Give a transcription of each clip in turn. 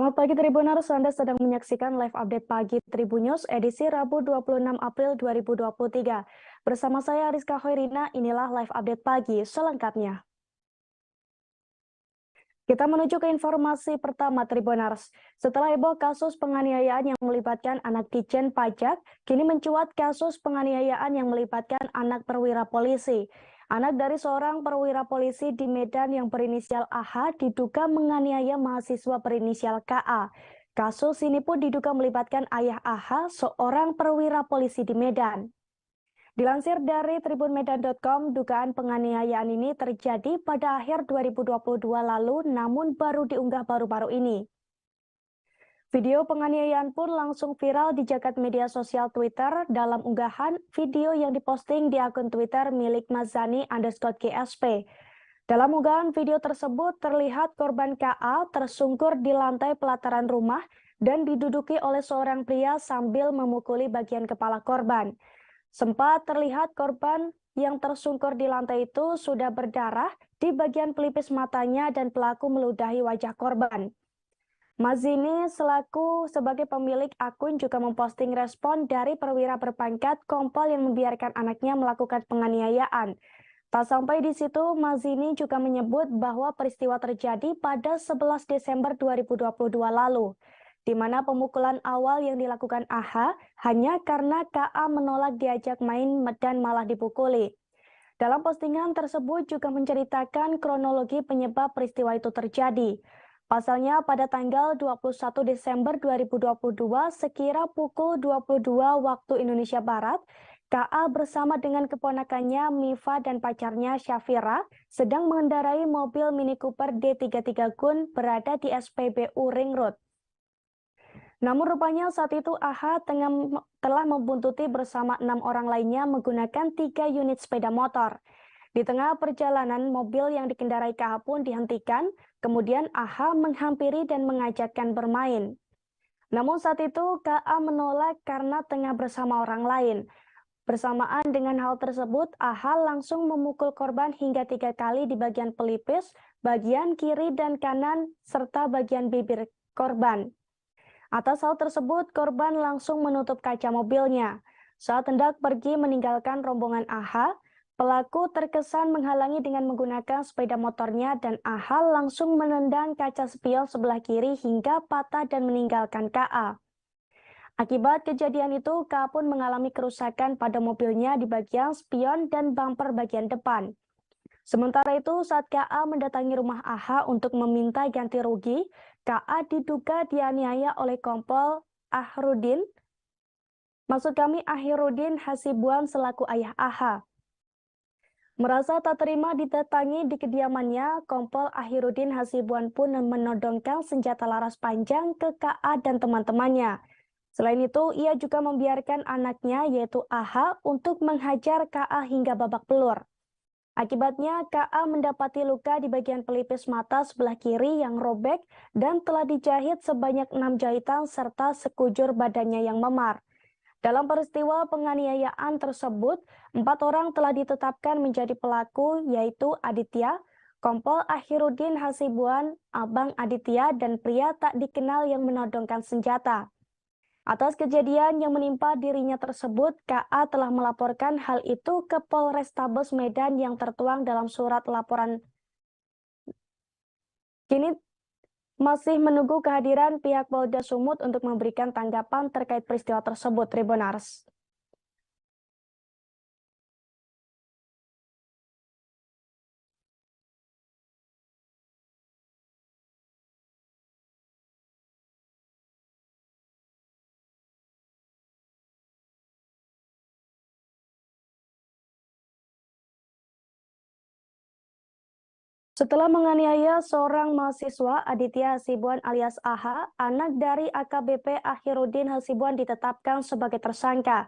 Selamat pagi Tribuners, Anda sedang menyaksikan live update pagi Tribunnews edisi Rabu 26 April 2023. Bersama saya Rizka Hoirina, inilah live update pagi selengkapnya. Kita menuju ke informasi pertama Tribuners. Setelah heboh kasus penganiayaan yang melibatkan anak Ditjen Pajak, kini mencuat kasus penganiayaan yang melibatkan anak perwira polisi. Anak dari seorang perwira polisi di Medan yang berinisial AH diduga menganiaya mahasiswa berinisial KA. Kasus ini pun diduga melibatkan ayah AH, seorang perwira polisi di Medan. Dilansir dari tribunmedan.com, dugaan penganiayaan ini terjadi pada akhir 2022 lalu, namun baru diunggah baru-baru ini. Video penganiayaan pun langsung viral di jagat media sosial Twitter dalam unggahan video yang diposting di akun Twitter milik Mazani_GSP. Dalam unggahan video tersebut terlihat korban KA tersungkur di lantai pelataran rumah dan diduduki oleh seorang pria sambil memukuli bagian kepala korban. Sempat terlihat korban yang tersungkur di lantai itu sudah berdarah di bagian pelipis matanya dan pelaku meludahi wajah korban. Mazini selaku sebagai pemilik akun juga memposting respon dari perwira berpangkat kompol yang membiarkan anaknya melakukan penganiayaan. Tak sampai di situ, Mazini juga menyebut bahwa peristiwa terjadi pada 11 Desember 2022 lalu, di mana pemukulan awal yang dilakukan AH hanya karena KA menolak diajak main dan malah dipukuli. Dalam postingan tersebut juga menceritakan kronologi penyebab peristiwa itu terjadi. Pasalnya pada tanggal 21 Desember 2022 sekira pukul 22 waktu Indonesia Barat, KA bersama dengan keponakannya Mifa dan pacarnya Syafira sedang mengendarai mobil Mini Cooper D33 Gun berada di SPBU Ring Road. Namun rupanya saat itu AH telah membuntuti bersama 6 orang lainnya menggunakan 3 unit sepeda motor. Di tengah perjalanan, mobil yang dikendarai KH pun dihentikan, kemudian AH menghampiri dan mengajakkan bermain. Namun saat itu KA menolak karena tengah bersama orang lain. Bersamaan dengan hal tersebut, AH langsung memukul korban hingga 3 kali di bagian pelipis, bagian kiri dan kanan, serta bagian bibir korban. Atas hal tersebut, korban langsung menutup kaca mobilnya. Saat hendak pergi meninggalkan rombongan AH, pelaku terkesan menghalangi dengan menggunakan sepeda motornya dan AH langsung menendang kaca spion sebelah kiri hingga patah dan meninggalkan KA. Akibat kejadian itu, KA pun mengalami kerusakan pada mobilnya di bagian spion dan bumper bagian depan. Sementara itu, saat KA mendatangi rumah AH untuk meminta ganti rugi, KA diduga dianiaya oleh kompol Ahrudin, Ahirudin Hasibuan selaku ayah AH. Merasa tak terima didatangi di kediamannya, kompol Ahirudin Hasibuan pun menodongkan senjata laras panjang ke KA dan teman-temannya. Selain itu, ia juga membiarkan anaknya yaitu AH untuk menghajar KA hingga babak belur. Akibatnya, KA mendapati luka di bagian pelipis mata sebelah kiri yang robek dan telah dijahit sebanyak 6 jahitan serta sekujur badannya yang memar. Dalam peristiwa penganiayaan tersebut, 4 orang telah ditetapkan menjadi pelaku yaitu Aditya, kompol Ahirudin Hasibuan, abang Aditya, dan pria tak dikenal yang menodongkan senjata. Atas kejadian yang menimpa dirinya tersebut, KA telah melaporkan hal itu ke Polrestabes Medan yang tertuang dalam surat laporan. Kini masih menunggu kehadiran pihak Polda Sumut untuk memberikan tanggapan terkait peristiwa tersebut, Tribuners. Setelah menganiaya seorang mahasiswa, Aditya Hasibuan alias AH, anak dari AKBP Ahirudin Hasibuan ditetapkan sebagai tersangka.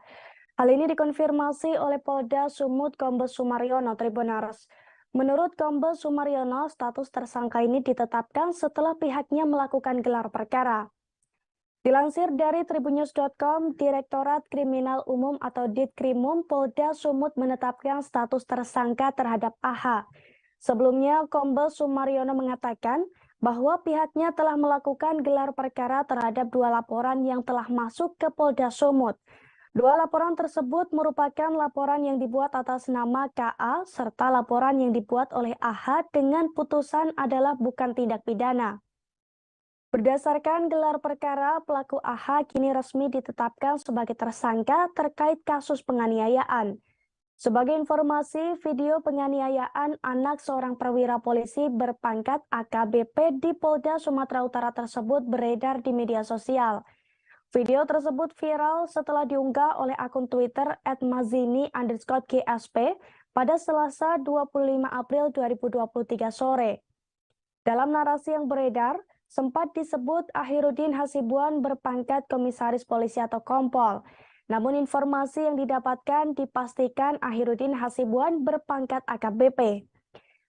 Hal ini dikonfirmasi oleh Polda Sumut Kombes Sumaryono, Tribuners. Menurut Kombes Sumaryono, status tersangka ini ditetapkan setelah pihaknya melakukan gelar perkara. Dilansir dari tribunnews.com, Direktorat Kriminal Umum atau Ditkrimum Polda Sumut menetapkan status tersangka terhadap AH. Sebelumnya, Kombes Sumaryono mengatakan bahwa pihaknya telah melakukan gelar perkara terhadap 2 laporan yang telah masuk ke Polda Sumut. 2 laporan tersebut merupakan laporan yang dibuat atas nama KA serta laporan yang dibuat oleh AH dengan putusan adalah bukan tindak pidana. Berdasarkan gelar perkara, pelaku AH kini resmi ditetapkan sebagai tersangka terkait kasus penganiayaan. Sebagai informasi, video penganiayaan anak seorang perwira polisi berpangkat AKBP di Polda Sumatera Utara tersebut beredar di media sosial. Video tersebut viral setelah diunggah oleh akun Twitter @mazini_GSP pada Selasa 25 April 2023 sore. Dalam narasi yang beredar, sempat disebut Akhirudin Hasibuan berpangkat komisaris polisi atau kompol. Namun informasi yang didapatkan dipastikan Akhirudin Hasibuan berpangkat AKBP.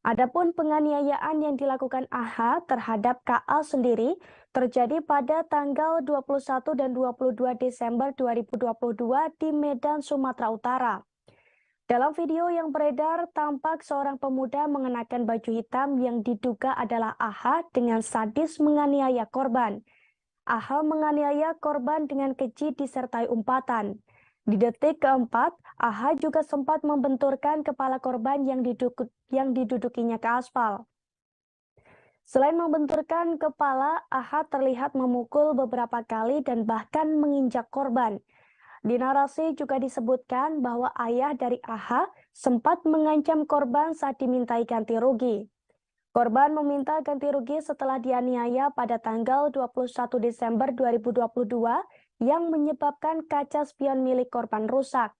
Adapun penganiayaan yang dilakukan AH terhadap KA sendiri terjadi pada tanggal 21 dan 22 Desember 2022 di Medan, Sumatera Utara. Dalam video yang beredar, tampak seorang pemuda mengenakan baju hitam yang diduga adalah AH dengan sadis menganiaya korban. AH menganiaya korban dengan keji disertai umpatan. Di detik keempat, AH juga sempat membenturkan kepala korban yang didudukinya ke aspal. Selain membenturkan kepala, AH terlihat memukul beberapa kali dan bahkan menginjak korban. Di narasi juga disebutkan bahwa ayah dari AH sempat mengancam korban saat dimintai ganti rugi. Korban meminta ganti rugi setelah dianiaya pada tanggal 21 Desember 2022 yang menyebabkan kaca spion milik korban rusak.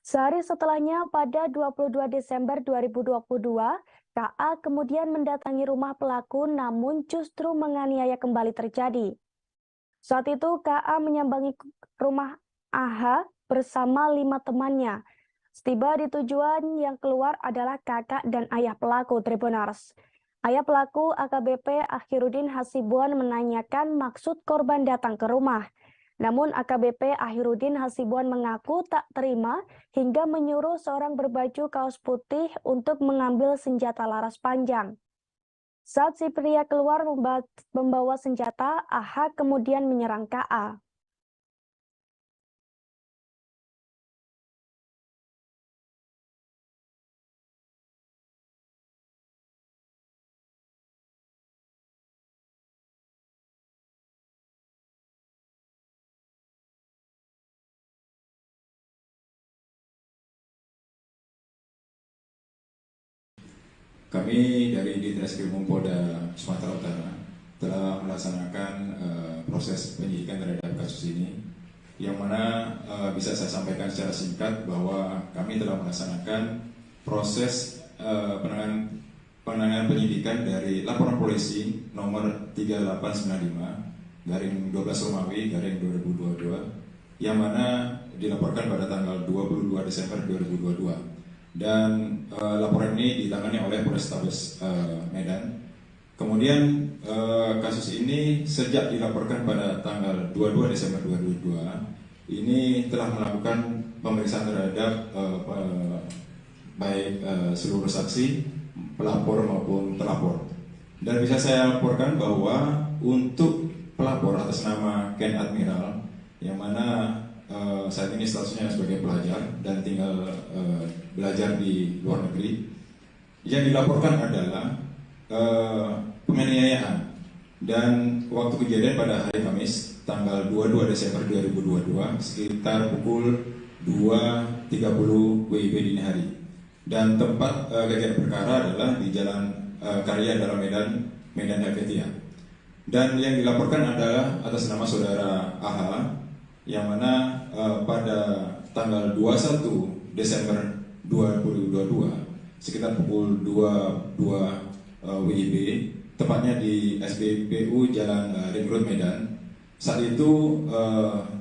Sehari setelahnya pada 22 Desember 2022, KA kemudian mendatangi rumah pelaku namun justru menganiaya kembali terjadi. Saat itu KA menyambangi rumah AH bersama 5 temannya. Setiba di tujuan yang keluar adalah kakak dan ayah pelaku Tribunars. Ayah pelaku AKBP Akhirudin Hasibuan menanyakan maksud korban datang ke rumah. Namun AKBP Akhirudin Hasibuan mengaku tak terima hingga menyuruh seorang berbaju kaos putih untuk mengambil senjata laras panjang. Saat si pria keluar membawa senjata, AH kemudian menyerang KA. Kami dari Ditreskrimum Polda Sumatera Utara telah melaksanakan proses penyidikan terhadap kasus ini, yang mana bisa saya sampaikan secara singkat bahwa kami telah melaksanakan proses penanganan penyidikan dari laporan polisi nomor 3895 garing 12 Romawi garing 2022, yang mana dilaporkan pada tanggal 22 Desember 2022. Dan laporan ini ditangani oleh Polrestabes Medan. Kemudian kasus ini sejak dilaporkan pada tanggal 22 Desember 2022 ini telah melakukan pemeriksaan terhadap baik seluruh saksi, pelapor maupun terlapor. Dan bisa saya laporkan bahwa untuk pelapor atas nama Ken Admiral, yang mana saat ini statusnya sebagai pelajar dan tinggal belajar di luar negeri, yang dilaporkan adalah penganiayaan. Dan waktu kejadian pada hari Kamis tanggal 22 Desember 2022 sekitar pukul 2.30 WIB dini hari. Dan tempat kejadian perkara adalah di Jalan Karya Dalam Medan Helvetia. Dan yang dilaporkan adalah atas nama saudara AH, yang mana pada tanggal 21 Desember 2022 sekitar pukul 22 WIB, tepatnya di SPBU Jalan Ring Road Medan. Saat itu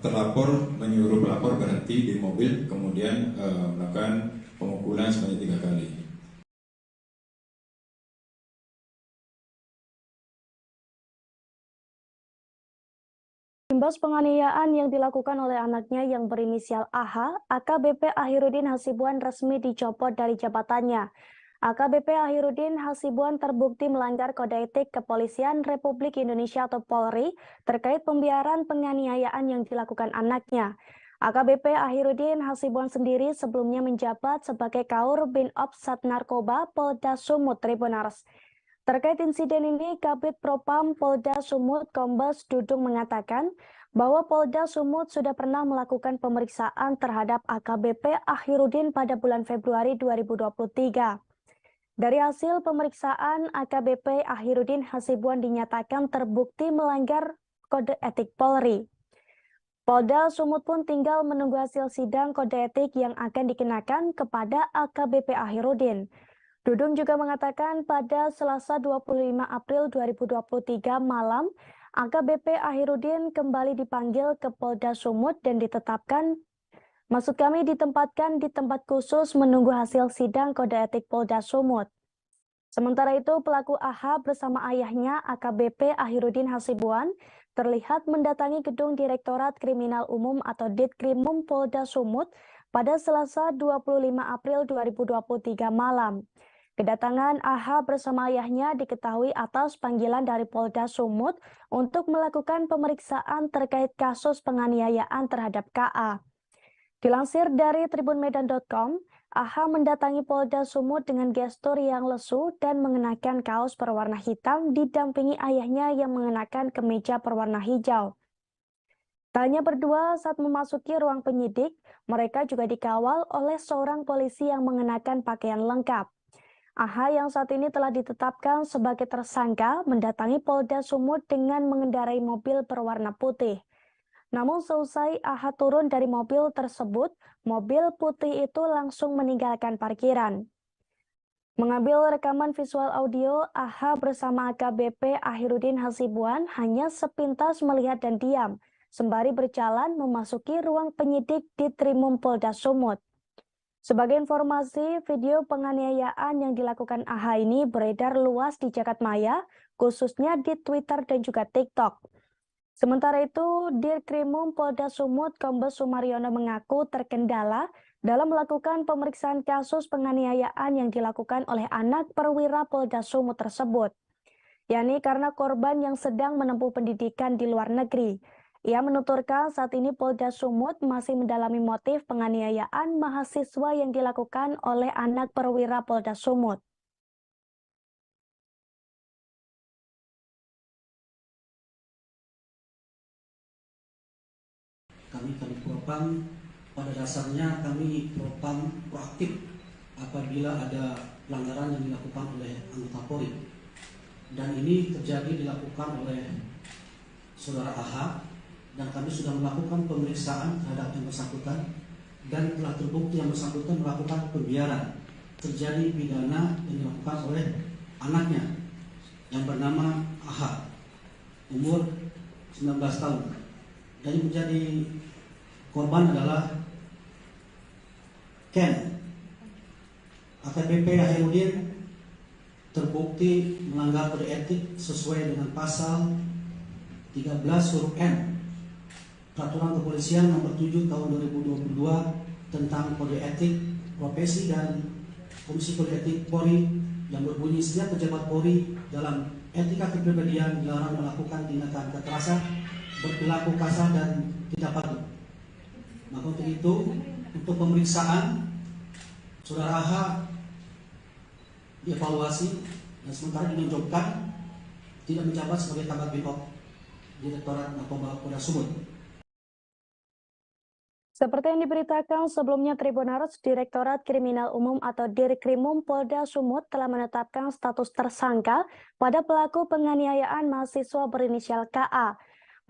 terlapor menyuruh pelapor berhenti di mobil, kemudian melakukan pemukulan sebanyak 3 kali. Imbas penganiayaan yang dilakukan oleh anaknya yang berinisial AH, AKBP Akhirudin Hasibuan resmi dicopot dari jabatannya. AKBP Ahirudin Hasibuan terbukti melanggar kode etik Kepolisian Republik Indonesia atau Polri terkait pembiaran penganiayaan yang dilakukan anaknya. AKBP Ahirudin Hasibuan sendiri sebelumnya menjabat sebagai Kaur Binops Sat Narkoba Polda Sumut Tribunars. Terkait insiden ini, Kabid Propam Polda Sumut Kombes Dudung mengatakan bahwa Polda Sumut sudah pernah melakukan pemeriksaan terhadap AKBP Ahirudin pada bulan Februari 2023. Dari hasil pemeriksaan, AKBP Ahirudin Hasibuan dinyatakan terbukti melanggar kode etik Polri. Polda Sumut pun tinggal menunggu hasil sidang kode etik yang akan dikenakan kepada AKBP Ahirudin. Dudung juga mengatakan pada Selasa 25 April 2023 malam, AKBP Ahirudin kembali dipanggil ke Polda Sumut dan ditempatkan di tempat khusus menunggu hasil sidang kode etik Polda Sumut. Sementara itu, pelaku AH bersama ayahnya AKBP Ahirudin Hasibuan terlihat mendatangi gedung Direktorat Kriminal Umum atau Ditkrimum Polda Sumut pada Selasa 25 April 2023 malam. Kedatangan AH bersama ayahnya diketahui atas panggilan dari Polda Sumut untuk melakukan pemeriksaan terkait kasus penganiayaan terhadap KA. Dilansir dari tribunmedan.com, AH mendatangi Polda Sumut dengan gestur yang lesu dan mengenakan kaos berwarna hitam didampingi ayahnya yang mengenakan kemeja berwarna hijau. Tak hanya berdua saat memasuki ruang penyidik, mereka juga dikawal oleh seorang polisi yang mengenakan pakaian lengkap. AH yang saat ini telah ditetapkan sebagai tersangka mendatangi Polda Sumut dengan mengendarai mobil berwarna putih. Namun seusai AH turun dari mobil tersebut, mobil putih itu langsung meninggalkan parkiran. Mengambil rekaman visual audio, AH bersama AKBP Ahirudin Hasibuan hanya sepintas melihat dan diam, sembari berjalan memasuki ruang penyidik di Trimum Polda Sumut. Sebagai informasi, video penganiayaan yang dilakukan AH ini beredar luas di jagat maya, khususnya di Twitter dan juga TikTok. Sementara itu, Dirkrimum Polda Sumut Kombes Sumaryono mengaku terkendala dalam melakukan pemeriksaan kasus penganiayaan yang dilakukan oleh anak perwira Polda Sumut tersebut, yakni karena korban yang sedang menempuh pendidikan di luar negeri. Ia menuturkan saat ini Polda Sumut masih mendalami motif penganiayaan mahasiswa yang dilakukan oleh anak perwira Polda Sumut. Kami Propam pada dasarnya kami Propam proaktif apabila ada pelanggaran yang dilakukan oleh anggota Polri, dan ini terjadi dilakukan oleh saudara AH, dan kami sudah melakukan pemeriksaan terhadap yang bersangkutan dan telah terbukti yang bersangkutan melakukan pembiaran. Terjadi pidana yang dilakukan oleh anaknya yang bernama AH, umur 19 tahun. Dan yang menjadi korban adalah Ken. AKBP Ahirudin terbukti melanggar kode etik sesuai dengan pasal 13 huruf M Peraturan Kepolisian Nomor 7 Tahun 2022 tentang kode etik profesi dan Komisi Kode Etik Polri yang berbunyi setiap pejabat Polri dalam etika kepribadian dilarang melakukan tindakan kekerasan, berperilaku kasar dan tidak patuh. Maka untuk itu, untuk pemeriksaan saudara AH dievaluasi dan sementara dinonjolkan tidak menjabat sebagai Kabid Binops Direktorat Narkoba Polda Sumut. Seperti yang diberitakan sebelumnya, Tribunars, Direktorat Kriminal Umum atau Dirkrimum Polda Sumut telah menetapkan status tersangka pada pelaku penganiayaan mahasiswa berinisial KA.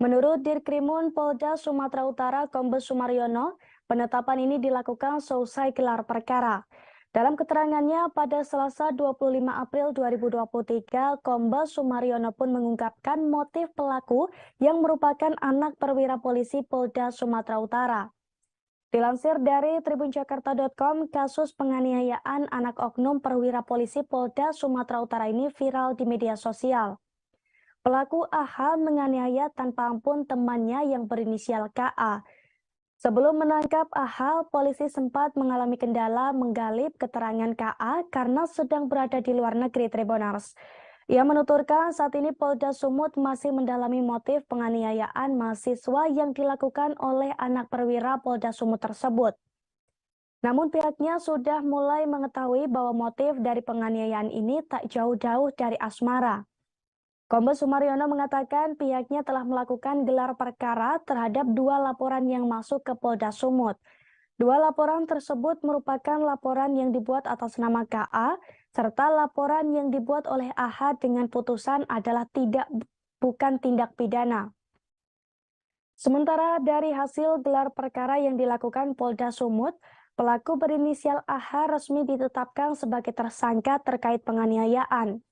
Menurut Dirkrimum Polda Sumatera Utara Kombes Sumaryono, penetapan ini dilakukan seusai gelar perkara. Dalam keterangannya pada Selasa 25 April 2023, Kombes Sumaryono pun mengungkapkan motif pelaku yang merupakan anak perwira polisi Polda Sumatera Utara. Dilansir dari tribunjakarta.com, kasus penganiayaan anak oknum perwira polisi Polda Sumatera Utara ini viral di media sosial. Pelaku AH menganiaya tanpa ampun temannya yang berinisial KA. Sebelum menangkap AH, polisi sempat mengalami kendala menggali keterangan KA karena sedang berada di luar negeri, Tribuners. Ia menuturkan saat ini Polda Sumut masih mendalami motif penganiayaan mahasiswa yang dilakukan oleh anak perwira Polda Sumut tersebut. Namun pihaknya sudah mulai mengetahui bahwa motif dari penganiayaan ini tak jauh-jauh dari asmara. Kombes Sumaryono mengatakan pihaknya telah melakukan gelar perkara terhadap 2 laporan yang masuk ke Polda Sumut. 2 laporan tersebut merupakan laporan yang dibuat atas nama KA, serta laporan yang dibuat oleh AH dengan putusan adalah bukan tindak pidana. Sementara dari hasil gelar perkara yang dilakukan Polda Sumut, pelaku berinisial AH resmi ditetapkan sebagai tersangka terkait penganiayaan.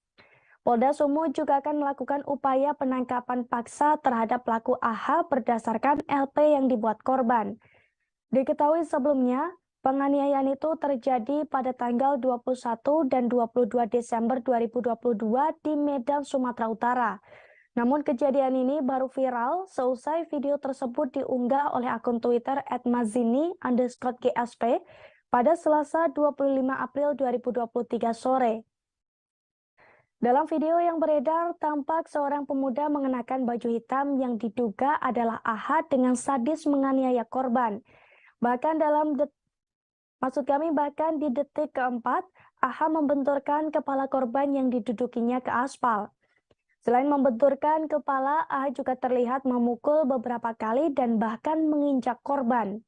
Polda Sumut juga akan melakukan upaya penangkapan paksa terhadap pelaku AH berdasarkan LP yang dibuat korban. Diketahui sebelumnya, penganiayaan itu terjadi pada tanggal 21 dan 22 Desember 2022 di Medan, Sumatera Utara. Namun kejadian ini baru viral seusai video tersebut diunggah oleh akun Twitter @mazini_GSP pada Selasa 25 April 2023 sore. Dalam video yang beredar, tampak seorang pemuda mengenakan baju hitam yang diduga adalah AH dengan sadis menganiaya korban. Bahkan bahkan di detik keempat, AH membenturkan kepala korban yang didudukinya ke aspal. Selain membenturkan kepala, AH juga terlihat memukul beberapa kali dan bahkan menginjak korban.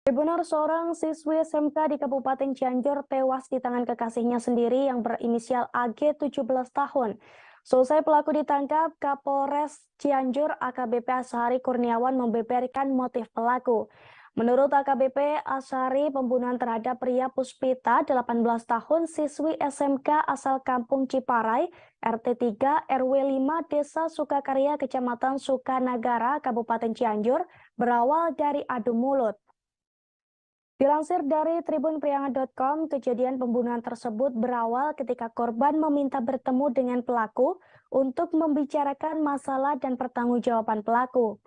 Benar, seorang siswi SMK di Kabupaten Cianjur tewas di tangan kekasihnya sendiri yang berinisial AG 17 tahun. Selesai pelaku ditangkap, Kapolres Cianjur AKBP Ashari Kurniawan membeberkan motif pelaku. Menurut AKBP Ashari, pembunuhan terhadap pria Puspita 18 tahun siswi SMK asal Kampung Ciparai, RT 3 RW 5 Desa Sukakarya, Kecamatan Sukanagara, Kabupaten Cianjur, berawal dari adu mulut. Dilansir dari tribunpriangan.com, kejadian pembunuhan tersebut berawal ketika korban meminta bertemu dengan pelaku untuk membicarakan masalah dan pertanggungjawaban pelaku.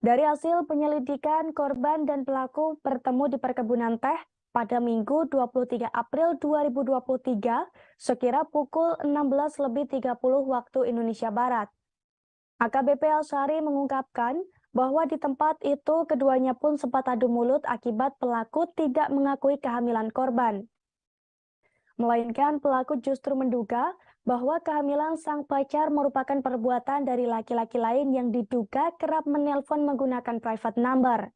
Dari hasil penyelidikan, korban dan pelaku bertemu di perkebunan teh pada Minggu 23 April 2023 sekira pukul 16.30 waktu Indonesia Barat. AKBP Ashari mengungkapkan bahwa di tempat itu keduanya pun sempat adu mulut akibat pelaku tidak mengakui kehamilan korban. Melainkan pelaku justru menduga bahwa kehamilan sang pacar merupakan perbuatan dari laki-laki lain yang diduga kerap menelpon menggunakan private number.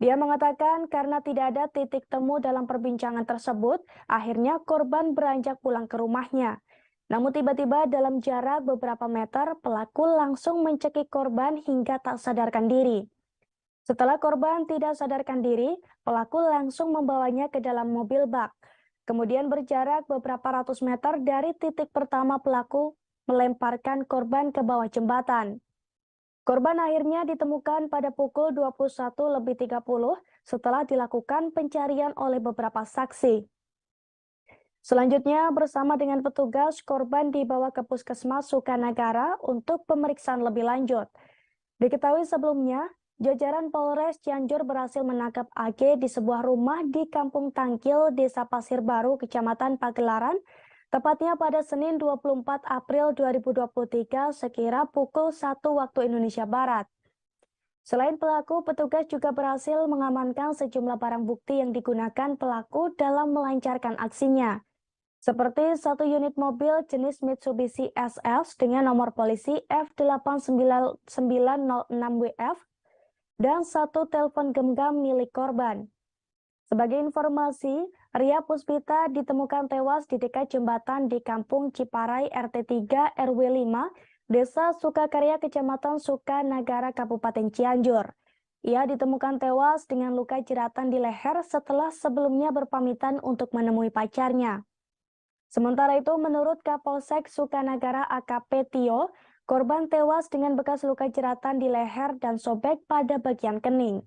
Dia mengatakan karena tidak ada titik temu dalam perbincangan tersebut, akhirnya korban beranjak pulang ke rumahnya. Namun tiba-tiba dalam jarak beberapa meter, pelaku langsung mencekik korban hingga tak sadarkan diri. Setelah korban tidak sadarkan diri, pelaku langsung membawanya ke dalam mobil bak. Kemudian berjarak beberapa ratus meter dari titik pertama, pelaku melemparkan korban ke bawah jembatan. Korban akhirnya ditemukan pada pukul 21.30 setelah dilakukan pencarian oleh beberapa saksi. Selanjutnya, bersama dengan petugas, korban dibawa ke Puskesmas Sukanagara untuk pemeriksaan lebih lanjut. Diketahui sebelumnya, jajaran Polres Cianjur berhasil menangkap AG di sebuah rumah di Kampung Tangkil, Desa Pasir Baru, Kecamatan Pagelaran, tepatnya pada Senin 24 April 2023 sekira pukul 1 waktu Indonesia Barat. Selain pelaku, petugas juga berhasil mengamankan sejumlah barang bukti yang digunakan pelaku dalam melancarkan aksinya, seperti satu unit mobil jenis Mitsubishi SS dengan nomor polisi F8906WF dan satu telepon genggam milik korban. Sebagai informasi, Ria Puspita ditemukan tewas di dekat jembatan di Kampung Ciparai RT 3 RW 5, Desa Sukakarya, Kecamatan Sukanagara, Kabupaten Cianjur. Ia ditemukan tewas dengan luka jeratan di leher setelah sebelumnya berpamitan untuk menemui pacarnya. Sementara itu, menurut Kapolsek Sukanagara AKP Tio, korban tewas dengan bekas luka jeratan di leher dan sobek pada bagian kening.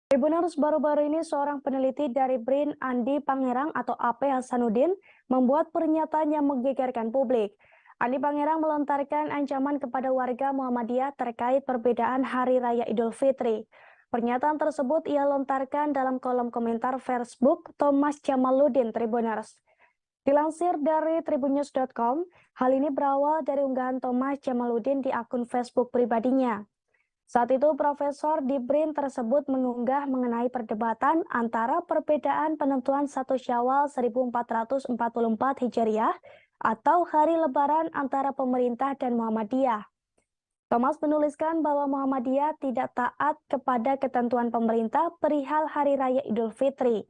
Tribuners, baru-baru ini seorang peneliti dari BRIN Andi Pangerang atau AP Hasanuddin membuat pernyataan yang menggegerkan publik. Andi Pangerang melontarkan ancaman kepada warga Muhammadiyah terkait perbedaan Hari Raya Idul Fitri. Pernyataan tersebut ia lontarkan dalam kolom komentar Facebook Thomas Jamaluddin Tribuners. Dilansir dari tribunnews.com, hal ini berawal dari unggahan Thomas Jamaluddin di akun Facebook pribadinya. Saat itu, Profesor di BRIN tersebut mengunggah mengenai perdebatan antara perbedaan penentuan 1 Syawal 1444 Hijriah atau hari Lebaran antara pemerintah dan Muhammadiyah. Thomas menuliskan bahwa Muhammadiyah tidak taat kepada ketentuan pemerintah perihal Hari Raya Idul Fitri.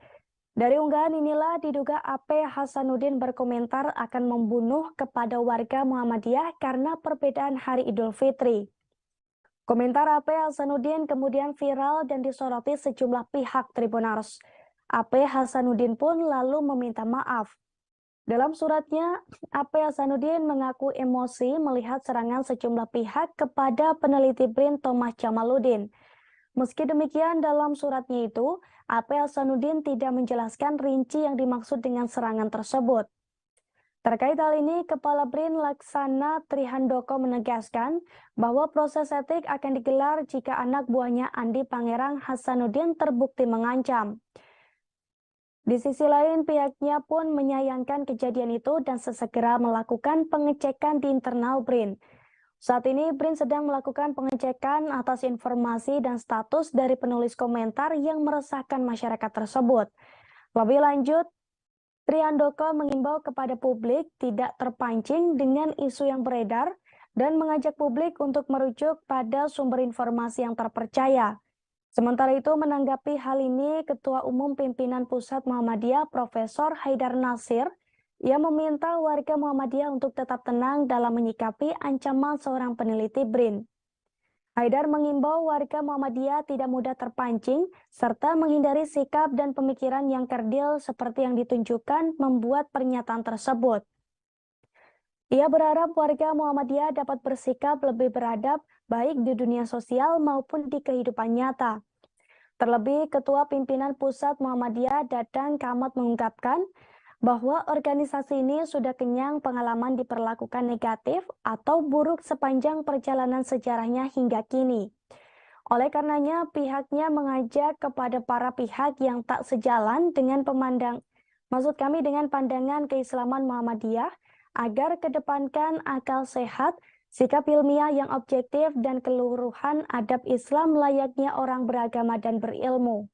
Dari unggahan inilah diduga AP Hasanuddin berkomentar akan membunuh kepada warga Muhammadiyah karena perbedaan Hari Idul Fitri. Komentar AP Hasanuddin kemudian viral dan disoroti sejumlah pihak Tribuners. AP Hasanuddin pun lalu meminta maaf. Dalam suratnya, AP Hasanuddin mengaku emosi melihat serangan sejumlah pihak kepada peneliti BRIN Thomas Jamaluddin. Meski demikian, dalam suratnya itu, AP Hasanuddin tidak menjelaskan rinci yang dimaksud dengan serangan tersebut. Terkait hal ini, Kepala BRIN Laksana Trihandoko menegaskan bahwa proses etik akan digelar jika anak buahnya Andi Pangerang Hasanuddin terbukti mengancam. Di sisi lain, pihaknya pun menyayangkan kejadian itu dan sesegera melakukan pengecekan di internal BRIN. Saat ini, BRIN sedang melakukan pengecekan atas informasi dan status dari penulis komentar yang meresahkan masyarakat tersebut. Lebih lanjut, Trihandoko mengimbau kepada publik tidak terpancing dengan isu yang beredar dan mengajak publik untuk merujuk pada sumber informasi yang terpercaya. Sementara itu, menanggapi hal ini, Ketua Umum Pimpinan Pusat Muhammadiyah Profesor Haidar Nasir, ia meminta warga Muhammadiyah untuk tetap tenang dalam menyikapi ancaman seorang peneliti BRIN. Haidar mengimbau warga Muhammadiyah tidak mudah terpancing serta menghindari sikap dan pemikiran yang kerdil seperti yang ditunjukkan membuat pernyataan tersebut. Ia berharap warga Muhammadiyah dapat bersikap lebih beradab baik di dunia sosial maupun di kehidupan nyata. Terlebih, Ketua Pimpinan Pusat Muhammadiyah Dadang Kamat mengungkapkan bahwa organisasi ini sudah kenyang pengalaman diperlakukan negatif atau buruk sepanjang perjalanan sejarahnya hingga kini. Oleh karenanya, pihaknya mengajak kepada para pihak yang tak sejalan dengan dengan pandangan keislaman Muhammadiyah agar kedepankan akal sehat, sikap ilmiah yang objektif dan keluruhan adab Islam layaknya orang beragama dan berilmu.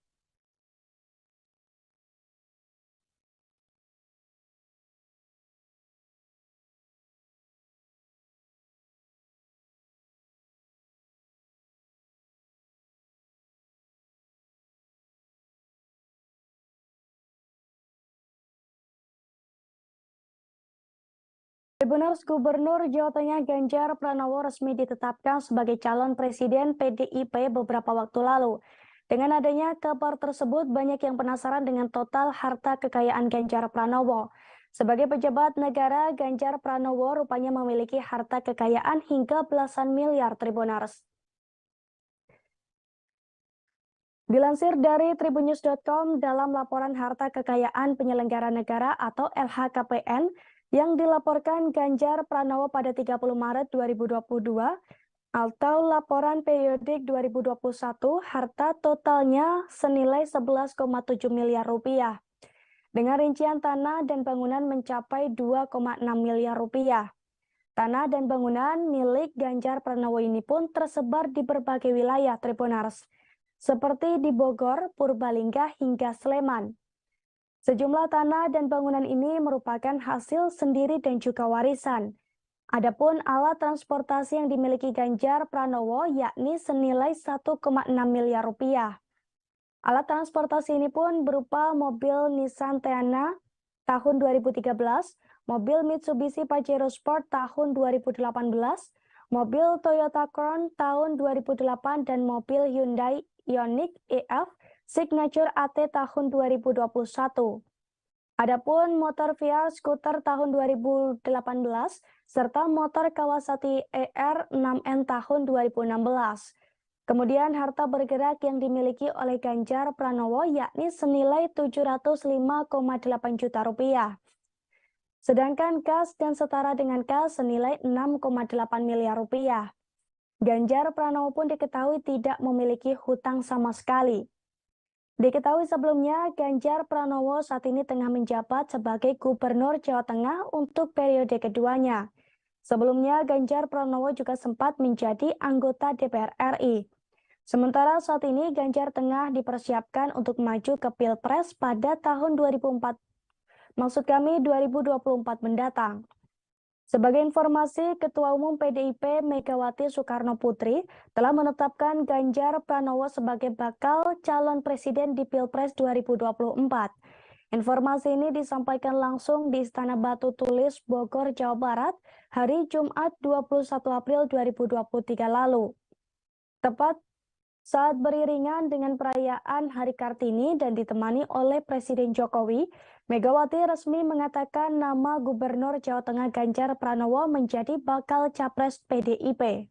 Tribuners, Gubernur Jawa Tengah Ganjar Pranowo resmi ditetapkan sebagai calon presiden PDIP beberapa waktu lalu. Dengan adanya kabar tersebut, banyak yang penasaran dengan total harta kekayaan Ganjar Pranowo. Sebagai pejabat negara, Ganjar Pranowo rupanya memiliki harta kekayaan hingga belasan miliar Tribuners. Dilansir dari tribunnews.com, dalam laporan harta kekayaan penyelenggara negara atau LHKPN, yang dilaporkan Ganjar Pranowo pada 30 Maret 2022 atau laporan periodik 2021, harta totalnya senilai 11,7 miliar rupiah. Dengan rincian tanah dan bangunan mencapai 2,6 miliar rupiah. Tanah dan bangunan milik Ganjar Pranowo ini pun tersebar di berbagai wilayah Tribuners, seperti di Bogor, Purbalingga hingga Sleman. Sejumlah tanah dan bangunan ini merupakan hasil sendiri dan juga warisan. Adapun alat transportasi yang dimiliki Ganjar Pranowo yakni senilai 1,6 miliar rupiah. Alat transportasi ini pun berupa mobil Nissan Teana tahun 2013, mobil Mitsubishi Pajero Sport tahun 2018, mobil Toyota Crown tahun 2008, dan mobil Hyundai Ioniq EF Signature AT tahun 2021. Adapun motor VR skuter tahun 2018 serta motor Kawasaki ER6N tahun 2016. Kemudian harta bergerak yang dimiliki oleh Ganjar Pranowo yakni senilai 705,8 juta rupiah. Sedangkan kas dan setara dengan kas senilai 6,8 miliar rupiah. Ganjar Pranowo pun diketahui tidak memiliki hutang sama sekali. Diketahui sebelumnya, Ganjar Pranowo saat ini tengah menjabat sebagai Gubernur Jawa Tengah untuk periode keduanya. Sebelumnya, Ganjar Pranowo juga sempat menjadi anggota DPR RI. Sementara saat ini, Ganjar tengah dipersiapkan untuk maju ke Pilpres pada tahun 2024 mendatang. Sebagai informasi, Ketua Umum PDIP Megawati Soekarno Putri telah menetapkan Ganjar Pranowo sebagai bakal calon presiden di Pilpres 2024. Informasi ini disampaikan langsung di Istana Batu Tulis, Bogor, Jawa Barat, hari Jumat 21 April 2023 lalu. Tepat saat beriringan dengan perayaan Hari Kartini dan ditemani oleh Presiden Jokowi, Megawati resmi mengatakan nama Gubernur Jawa Tengah Ganjar Pranowo menjadi bakal capres PDIP.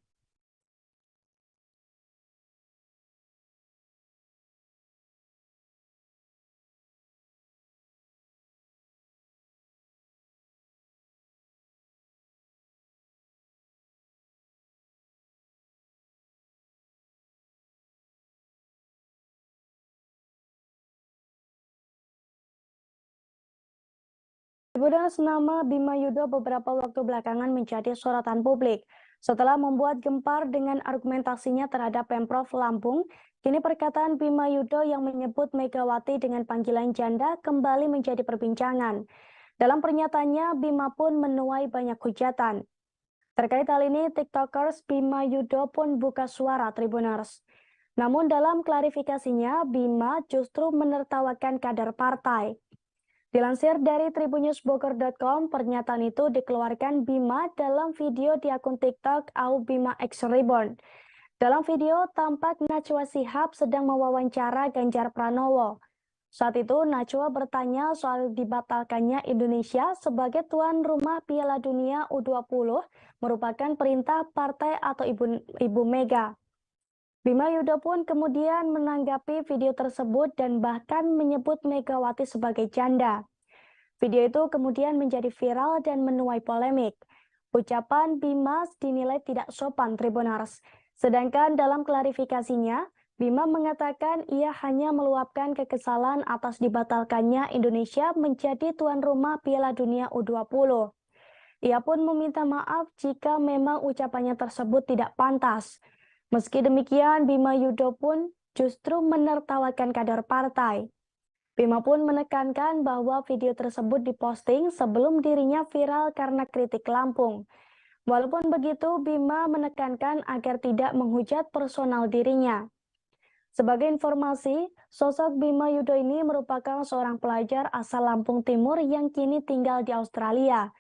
Kemudian nama Bima Yudho beberapa waktu belakangan menjadi sorotan publik. Setelah membuat gempar dengan argumentasinya terhadap Pemprov Lampung, kini perkataan Bima Yudho yang menyebut Megawati dengan panggilan janda kembali menjadi perbincangan. Dalam pernyataannya, Bima pun menuai banyak hujatan. Terkait hal ini, TikTokers Bima Yudho pun buka suara Tribuners. Namun dalam klarifikasinya, Bima justru menertawakan kader partai. Dilansir dari tribunnewsbogor.com, pernyataan itu dikeluarkan Bima dalam video di akun TikTok @Bima X Reborn. Dalam video, tampak Najwa Shihab sedang mewawancara Ganjar Pranowo. Saat itu, Najwa bertanya soal dibatalkannya Indonesia sebagai tuan rumah Piala Dunia U20 merupakan perintah partai atau Ibu Mega. Bima Yudho pun kemudian menanggapi video tersebut dan bahkan menyebut Megawati sebagai janda. Video itu kemudian menjadi viral dan menuai polemik. Ucapan Bima dinilai tidak sopan Tribuners. Sedangkan dalam klarifikasinya, Bima mengatakan ia hanya meluapkan kekesalan atas dibatalkannya Indonesia menjadi tuan rumah Piala Dunia U20. Ia pun meminta maaf jika memang ucapannya tersebut tidak pantas. Meski demikian, Bima Yudho pun justru menertawakan kader partai. Bima pun menekankan bahwa video tersebut diposting sebelum dirinya viral karena kritik Lampung. Walaupun begitu, Bima menekankan agar tidak menghujat personal dirinya. Sebagai informasi, sosok Bima Yudho ini merupakan seorang pelajar asal Lampung Timur yang kini tinggal di Australia.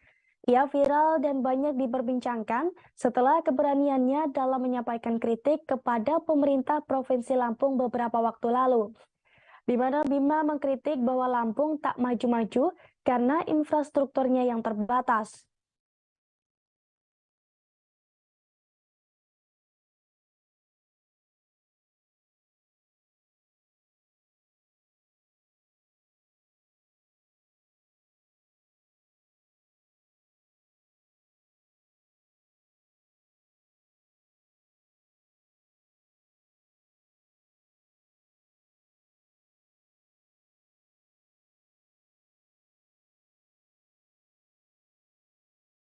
Ia viral dan banyak diperbincangkan setelah keberaniannya dalam menyampaikan kritik kepada pemerintah Provinsi Lampung beberapa waktu lalu, di mana Bima mengkritik bahwa Lampung tak maju-maju karena infrastrukturnya yang terbatas.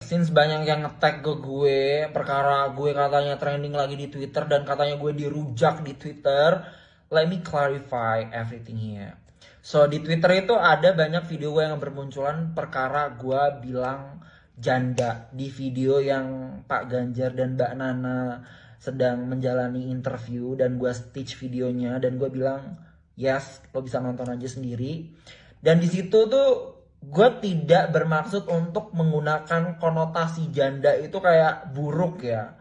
Since banyak yang nge-tag ke gue perkara gue katanya trending lagi di Twitter dan katanya gue dirujak di Twitter, let me clarify everything here. So di Twitter itu ada banyak video gue yang bermunculan perkara gue bilang janda di video yang Pak Ganjar dan Mbak Nana sedang menjalani interview, dan gue stitch videonya dan gue bilang yes, lo bisa nonton aja sendiri. Dan di situ tuh gue tidak bermaksud untuk menggunakan konotasi janda itu kayak buruk ya.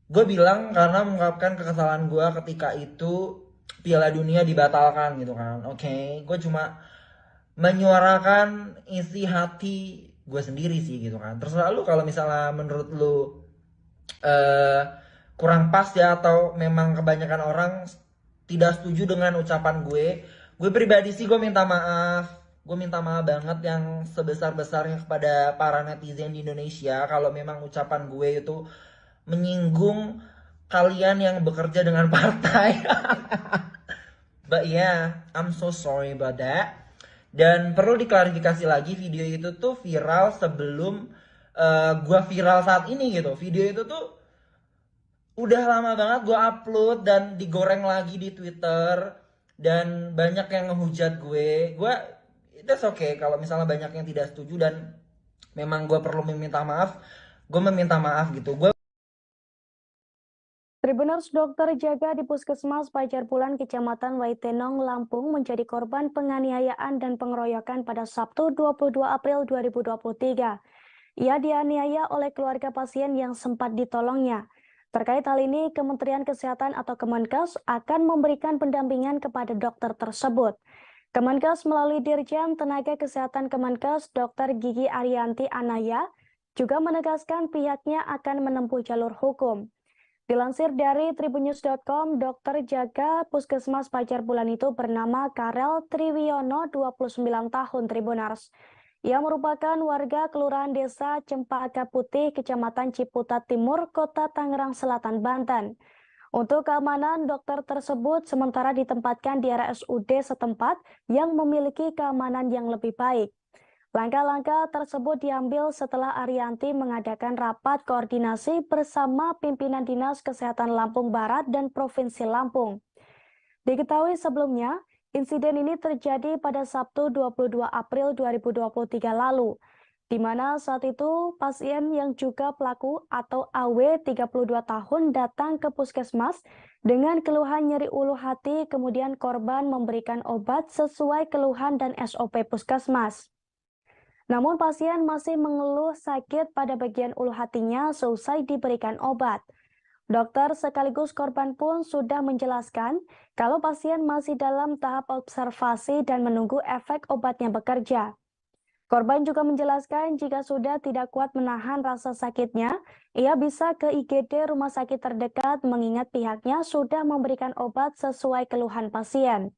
Gue bilang karena mengungkapkan kekesalan gue ketika itu Piala Dunia dibatalkan gitu kan. Oke, gue cuma menyuarakan isi hati gue sendiri sih gitu kan. Terserah lu kalau misalnya menurut lu eh, kurang pas ya, atau memang kebanyakan orang tidak setuju dengan ucapan gue. Gue pribadi sih gue minta maaf. Gue minta maaf banget yang sebesar-besarnya kepada para netizen di Indonesia kalau memang ucapan gue itu menyinggung kalian yang bekerja dengan partai. But yeah, I'm so sorry about that. Dan perlu diklarifikasi lagi, video itu tuh viral sebelum gua viral saat ini gitu. Video itu tuh udah lama banget gua upload dan digoreng lagi di Twitter, dan banyak yang ngehujat gue. That's okay kalau misalnya banyak yang tidak setuju dan memang gua perlu meminta maaf. Gue meminta maaf gitu. Tribuners dokter jaga di Puskesmas Pajar Bulan, Kecamatan Waitenong, Lampung menjadi korban penganiayaan dan pengeroyokan pada Sabtu 22 April 2023. Ia dianiaya oleh keluarga pasien yang sempat ditolongnya. Terkait hal ini, Kementerian Kesehatan atau Kemenkes akan memberikan pendampingan kepada dokter tersebut. Kemenkes melalui Dirjen Tenaga Kesehatan Kemenkes, Dr. Gigi Ariyanti Anaya, juga menegaskan pihaknya akan menempuh jalur hukum. Dilansir dari tribunnews.com, dokter jaga Puskesmas Pajar Bulan itu bernama Karel Triwiono, 29 tahun, Tribuners. Ia merupakan warga Kelurahan Desa Cempaka Putih, Kecamatan Ciputat Timur, Kota Tangerang Selatan, Banten. Untuk keamanan, dokter tersebut sementara ditempatkan di RSUD setempat yang memiliki keamanan yang lebih baik. Langkah-langkah tersebut diambil setelah Ariyanti mengadakan rapat koordinasi bersama pimpinan Dinas Kesehatan Lampung Barat dan Provinsi Lampung. Diketahui sebelumnya, insiden ini terjadi pada Sabtu 22 April 2023 lalu, di mana saat itu pasien yang juga pelaku atau AW 32 tahun datang ke puskesmas dengan keluhan nyeri ulu hati, kemudian korban memberikan obat sesuai keluhan dan SOP puskesmas. Namun pasien masih mengeluh sakit pada bagian ulu hatinya seusai diberikan obat. Dokter sekaligus korban pun sudah menjelaskan kalau pasien masih dalam tahap observasi dan menunggu efek obatnya bekerja. Korban juga menjelaskan jika sudah tidak kuat menahan rasa sakitnya, ia bisa ke IGD rumah sakit terdekat mengingat pihaknya sudah memberikan obat sesuai keluhan pasien.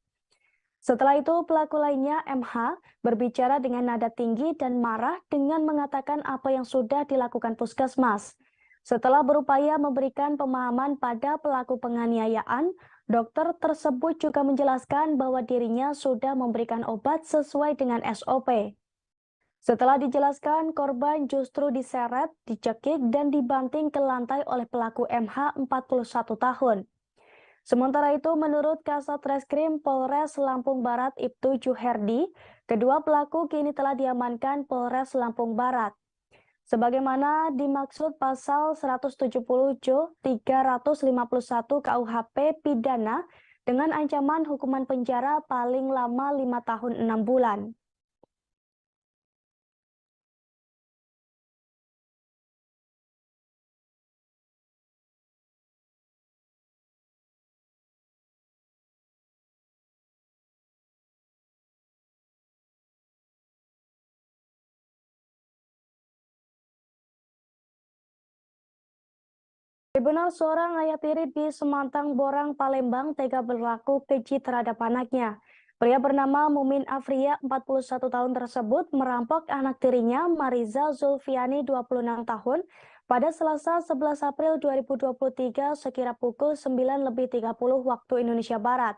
Setelah itu, pelaku lainnya, MH, berbicara dengan nada tinggi dan marah dengan mengatakan apa yang sudah dilakukan puskesmas. Setelah berupaya memberikan pemahaman pada pelaku penganiayaan, dokter tersebut juga menjelaskan bahwa dirinya sudah memberikan obat sesuai dengan SOP. Setelah dijelaskan, korban justru diseret, dicekik, dan dibanting ke lantai oleh pelaku MH 41 tahun. Sementara itu, menurut Kasat Reskrim Polres Lampung Barat Ibtu Juherdi, kedua pelaku kini telah diamankan Polres Lampung Barat. Sebagaimana dimaksud pasal 170 J 351 KUHP pidana dengan ancaman hukuman penjara paling lama 5 tahun 6 bulan. Benar, seorang ayah tiri di Semantang Borang, Palembang tega berlaku keji terhadap anaknya. Pria bernama Mumin Afria, 41 tahun tersebut merampok anak tirinya Mariza Zulfiani, 26 tahun, pada Selasa 11 April 2023 sekira pukul 9.30 waktu Indonesia Barat.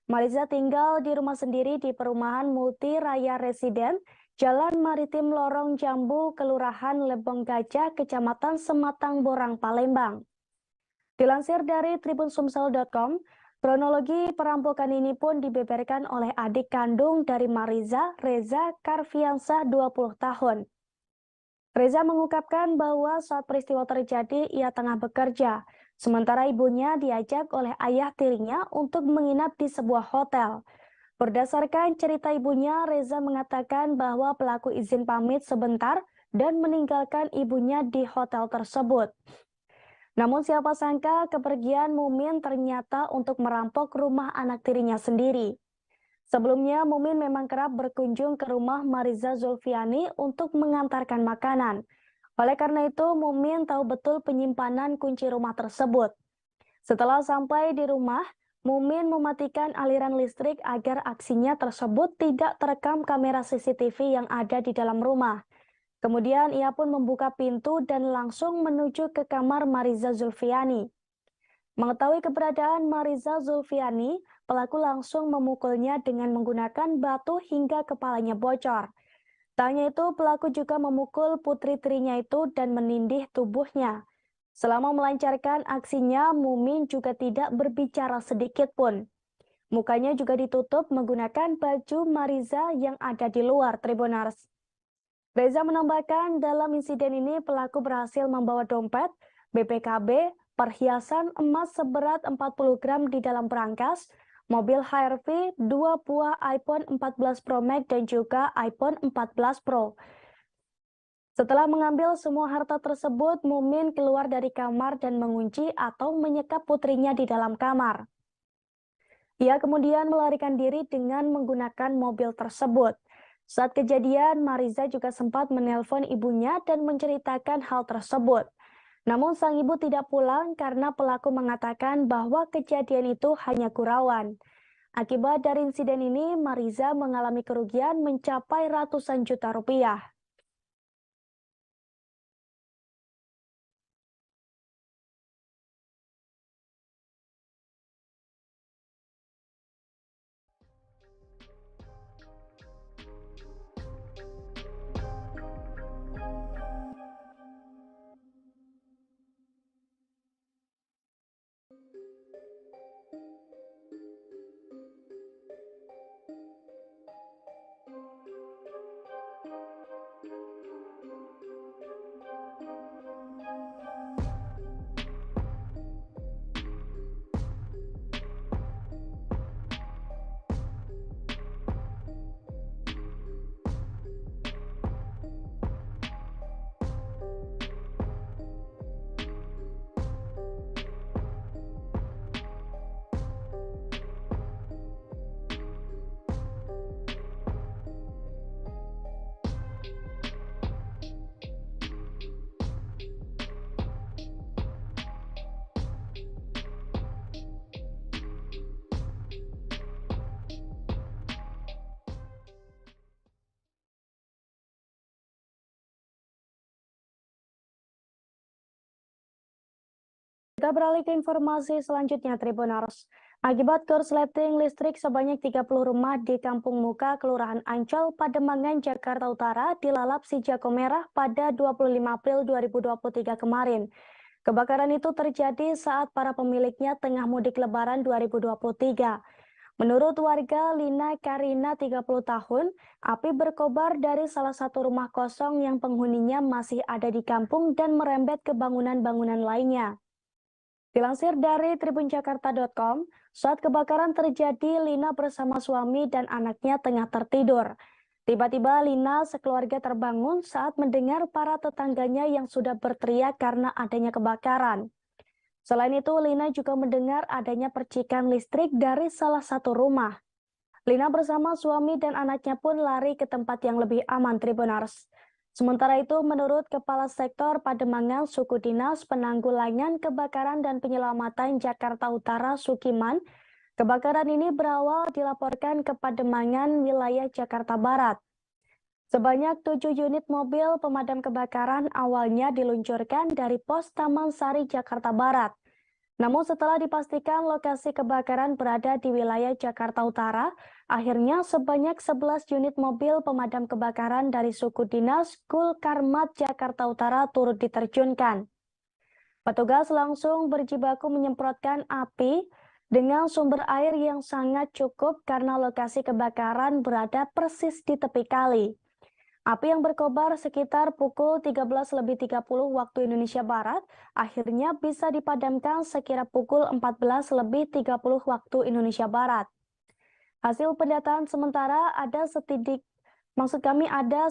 Mariza tinggal di rumah sendiri di perumahan Multi Raya Residen, Jalan Maritim Lorong Jambu, Kelurahan Lebong Gajah, Kecamatan Sematang Borang, Palembang. Dilansir dari tribunsumsel.com, kronologi perampokan ini pun dibeberkan oleh adik kandung dari Mariza, Reza Karfiansah, 20 tahun. Reza mengungkapkan bahwa saat peristiwa terjadi ia tengah bekerja, sementara ibunya diajak oleh ayah tirinya untuk menginap di sebuah hotel. Berdasarkan cerita ibunya, Reza mengatakan bahwa pelaku izin pamit sebentar dan meninggalkan ibunya di hotel tersebut. Namun siapa sangka kepergian Mumin ternyata untuk merampok rumah anak tirinya sendiri. Sebelumnya, Mumin memang kerap berkunjung ke rumah Mariza Zulfiani untuk mengantarkan makanan. Oleh karena itu, Mumin tahu betul penyimpanan kunci rumah tersebut. Setelah sampai di rumah, Mumin mematikan aliran listrik agar aksinya tersebut tidak terekam kamera CCTV yang ada di dalam rumah. Kemudian ia pun membuka pintu dan langsung menuju ke kamar Mariza Zulfiani. Mengetahui keberadaan Mariza Zulfiani, pelaku langsung memukulnya dengan menggunakan batu hingga kepalanya bocor. Tak hanya itu, pelaku juga memukul putri tirinya itu dan menindih tubuhnya. Selama melancarkan aksinya, Mumin juga tidak berbicara sedikit pun. Mukanya juga ditutup menggunakan baju Mariza yang ada di luar Tribunars. Reza menambahkan dalam insiden ini pelaku berhasil membawa dompet, BPKB, perhiasan emas seberat 40 gram di dalam berangkas, mobil HRV, 2 buah iPhone 14 Pro Max dan juga iPhone 14 Pro. Setelah mengambil semua harta tersebut, Mumin keluar dari kamar dan mengunci atau menyekap putrinya di dalam kamar. Ia kemudian melarikan diri dengan menggunakan mobil tersebut. Saat kejadian, Mariza juga sempat menelpon ibunya dan menceritakan hal tersebut. Namun sang ibu tidak pulang karena pelaku mengatakan bahwa kejadian itu hanya gurauan. Akibat dari insiden ini, Mariza mengalami kerugian mencapai ratusan juta rupiah. Kita beralih ke informasi selanjutnya, Tribuners. Akibat korsleting listrik sebanyak 30 rumah di Kampung Muka, Kelurahan Ancol, Pademangan, Jakarta Utara dilalap si Jago Merah pada 25 April 2023 kemarin. Kebakaran itu terjadi saat para pemiliknya tengah mudik Lebaran 2023. Menurut warga Lina Karina 30 tahun, api berkobar dari salah satu rumah kosong yang penghuninya masih ada di kampung dan merembet ke bangunan-bangunan lainnya. Dilansir dari tribunjakarta.com, saat kebakaran terjadi, Lina bersama suami dan anaknya tengah tertidur. Tiba-tiba Lina sekeluarga terbangun saat mendengar para tetangganya yang sudah berteriak karena adanya kebakaran. Selain itu, Lina juga mendengar adanya percikan listrik dari salah satu rumah. Lina bersama suami dan anaknya pun lari ke tempat yang lebih aman, Tribuners. Sementara itu, menurut Kepala Sektor Pademangan Suku Dinas Penanggulangan Kebakaran dan Penyelamatan Jakarta Utara Sukiman, kebakaran ini berawal dilaporkan ke Pademangan wilayah Jakarta Barat. Sebanyak 7 unit mobil pemadam kebakaran awalnya diluncurkan dari pos Taman Sari, Jakarta Barat. Namun setelah dipastikan lokasi kebakaran berada di wilayah Jakarta Utara, akhirnya sebanyak 11 unit mobil pemadam kebakaran dari suku dinas Gul Karmat Jakarta Utara turut diterjunkan. Petugas langsung berjibaku menyemprotkan api dengan sumber air yang sangat cukup karena lokasi kebakaran berada persis di tepi kali. Api yang berkobar sekitar pukul 13.30 waktu Indonesia Barat akhirnya bisa dipadamkan sekira pukul 14.30 waktu Indonesia Barat. Hasil pendataan sementara ada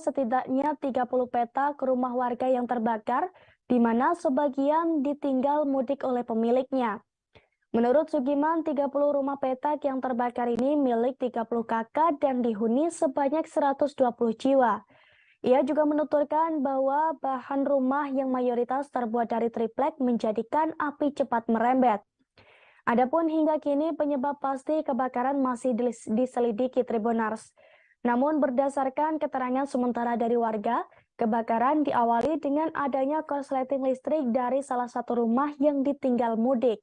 setidaknya 30 petak rumah warga yang terbakar, di mana sebagian ditinggal mudik oleh pemiliknya. Menurut Sugiman, 30 rumah petak yang terbakar ini milik 30 kakak dan dihuni sebanyak 120 jiwa. Ia juga menuturkan bahwa bahan rumah yang mayoritas terbuat dari triplek menjadikan api cepat merembet. Adapun hingga kini penyebab pasti kebakaran masih diselidiki Tribunars. Namun berdasarkan keterangan sementara dari warga, kebakaran diawali dengan adanya korsleting listrik dari salah satu rumah yang ditinggal mudik.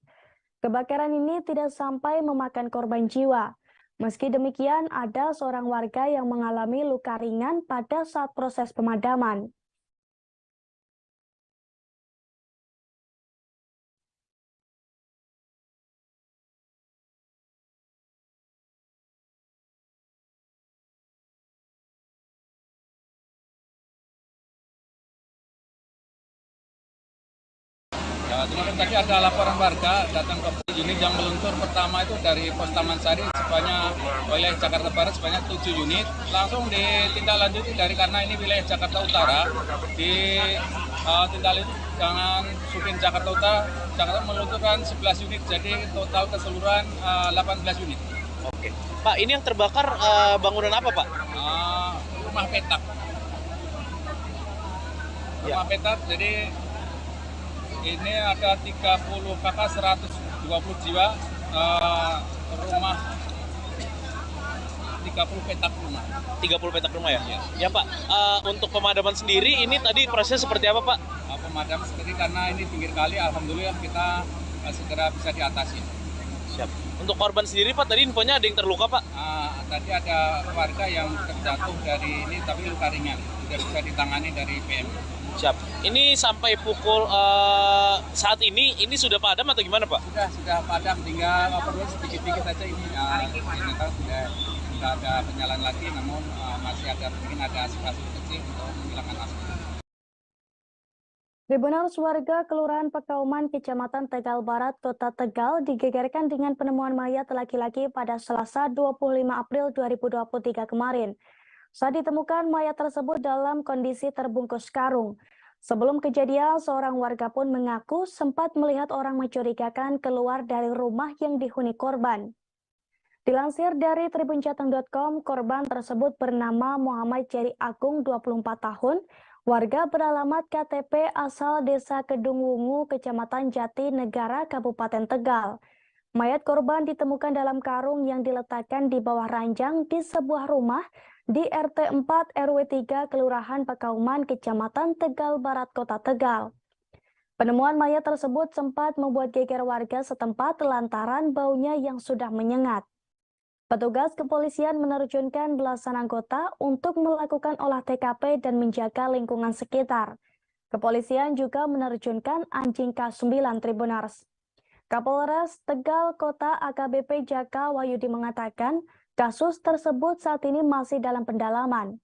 Kebakaran ini tidak sampai memakan korban jiwa. Meski demikian, ada seorang warga yang mengalami luka ringan pada saat proses pemadaman. Ya, kemarin tadi ada laporan warga datang ke unit yang meluncur pertama itu dari Pos Taman Sari sebanyak wilayah Jakarta Barat sebanyak 7 unit. Langsung ditindaklanjuti karena ini wilayah Jakarta Utara, ditindaklanjuti dengan Subin Jakarta Utara, Jakarta meluncurkan 11 unit, jadi total keseluruhan 18 unit. Oke, Pak, ini yang terbakar bangunan apa, Pak? Rumah petak. Rumah petak, jadi ini ada 30 kakak 120 jiwa, rumah 30 petak rumah. 30 petak rumah ya? Ya. Ya, Pak. Untuk pemadaman sendiri ini tadi prosesnya seperti apa, Pak? Pemadam sendiri karena ini pinggir kali, alhamdulillah kita segera bisa diatasi. Siap. Untuk korban sendiri, Pak, tadi infonya ada yang terluka, Pak? Tadi ada warga yang terjatuh dari ini tapi luka ringan, sudah bisa ditangani dari PM. Siap. Ini sampai pukul saat ini sudah padam atau gimana, Pak? Sudah padam, tinggal perlu sedikit-sedikit saja ini. Ternyata sudah ada penyalaan lagi, namun masih ada mungkin ada asap kecil untuk menghilangkan asap. Tribunals warga Kelurahan Pekauman, Kecamatan Tegal Barat, Kota Tegal digegerkan dengan penemuan mayat laki-laki pada Selasa 25 April 2023 kemarin. Saat ditemukan, mayat tersebut dalam kondisi terbungkus karung. Sebelum kejadian, seorang warga pun mengaku sempat melihat orang mencurigakan keluar dari rumah yang dihuni korban. Dilansir dari tribunjateng.com, korban tersebut bernama Muhammad Jerry Agung, 24 tahun, warga beralamat KTP asal Desa Kedung Wungu, Kecamatan Jati Negara, Kabupaten Tegal. Mayat korban ditemukan dalam karung yang diletakkan di bawah ranjang di sebuah rumah di RT 4 RW 3 Kelurahan Pekauman, Kecamatan Tegal Barat, Kota Tegal. Penemuan mayat tersebut sempat membuat geger warga setempat lantaran baunya yang sudah menyengat. Petugas kepolisian menerjunkan belasan anggota untuk melakukan olah TKP dan menjaga lingkungan sekitar. Kepolisian juga menerjunkan anjing K9 Tribunars. Kapolres Tegal Kota AKBP Jaka Wahyudi mengatakan kasus tersebut saat ini masih dalam pendalaman.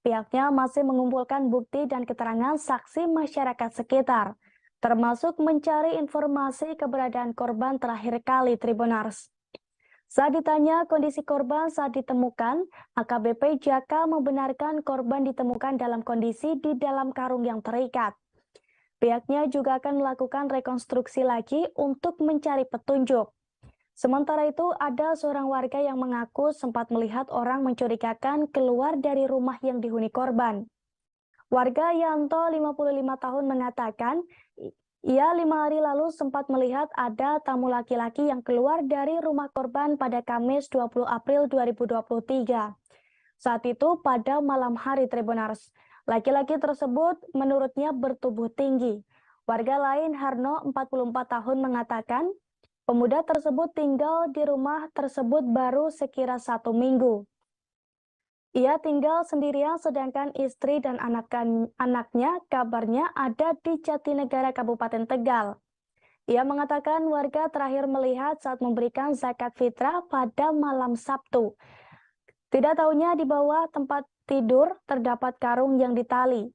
Pihaknya masih mengumpulkan bukti dan keterangan saksi masyarakat sekitar, termasuk mencari informasi keberadaan korban terakhir kali Tribunars. Saat ditanya kondisi korban saat ditemukan, AKBP Jaka membenarkan korban ditemukan dalam kondisi di dalam karung yang terikat. Pihaknya juga akan melakukan rekonstruksi lagi untuk mencari petunjuk. Sementara itu, ada seorang warga yang mengaku sempat melihat orang mencurigakan keluar dari rumah yang dihuni korban. Warga Yanto, 55 tahun, mengatakan ia 5 hari lalu sempat melihat ada tamu laki-laki yang keluar dari rumah korban pada Kamis 20 April 2023. Saat itu pada malam hari Tribunars, laki-laki tersebut menurutnya bertubuh tinggi. Warga lain Harno, 44 tahun, mengatakan pemuda tersebut tinggal di rumah tersebut baru sekira 1 minggu. Ia tinggal sendirian sedangkan istri dan anaknya kabarnya ada di Jatinegara, Kabupaten Tegal. Ia mengatakan warga terakhir melihat saat memberikan zakat fitrah pada malam Sabtu. Tidak tahunya di bawah tempat tidur terdapat karung yang ditali.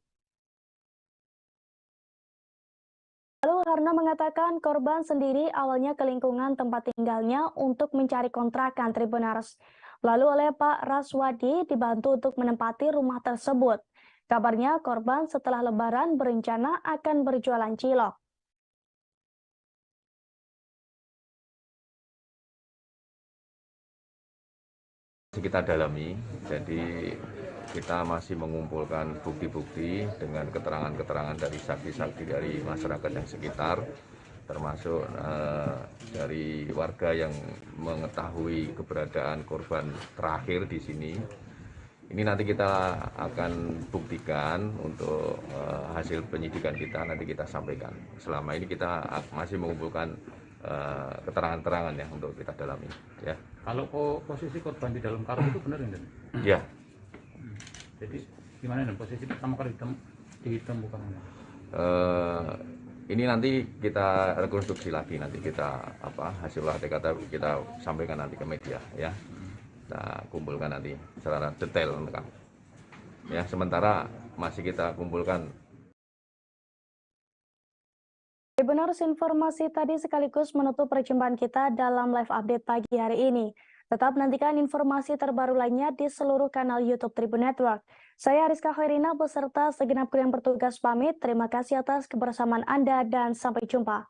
Lalu Harna mengatakan korban sendiri awalnya ke lingkungan tempat tinggalnya untuk mencari kontrakan Tribuners. Lalu oleh Pak Raswadi dibantu untuk menempati rumah tersebut. Kabarnya korban setelah Lebaran berencana akan berjualan cilok. Kita dalami, jadi kita masih mengumpulkan bukti-bukti dengan keterangan-keterangan dari saksi-saksi dari masyarakat yang sekitar, termasuk dari warga yang mengetahui keberadaan korban terakhir di sini. Ini nanti kita akan buktikan untuk hasil penyidikan kita, nanti kita sampaikan. Selama ini kita masih mengumpulkan keterangan-keterangan ya untuk kita dalami. Ya. Kalau posisi korban di dalam karung itu benar nggak? Ya. Jadi gimana dan posisi pertama kali ditemukan? Ini nanti kita rekonstruksi lagi, nanti kita hasil olah TKP kita sampaikan nanti ke media ya. Kita kumpulkan nanti secara detail lengkap. Ya, sementara masih kita kumpulkan. Tribuners, informasi tadi sekaligus menutup perjumpaan kita dalam live update pagi hari ini. Tetap nantikan informasi terbaru lainnya di seluruh kanal YouTube Tribun Network. Saya Rizka Khairina beserta segenap kru yang bertugas pamit. Terima kasih atas kebersamaan Anda dan sampai jumpa.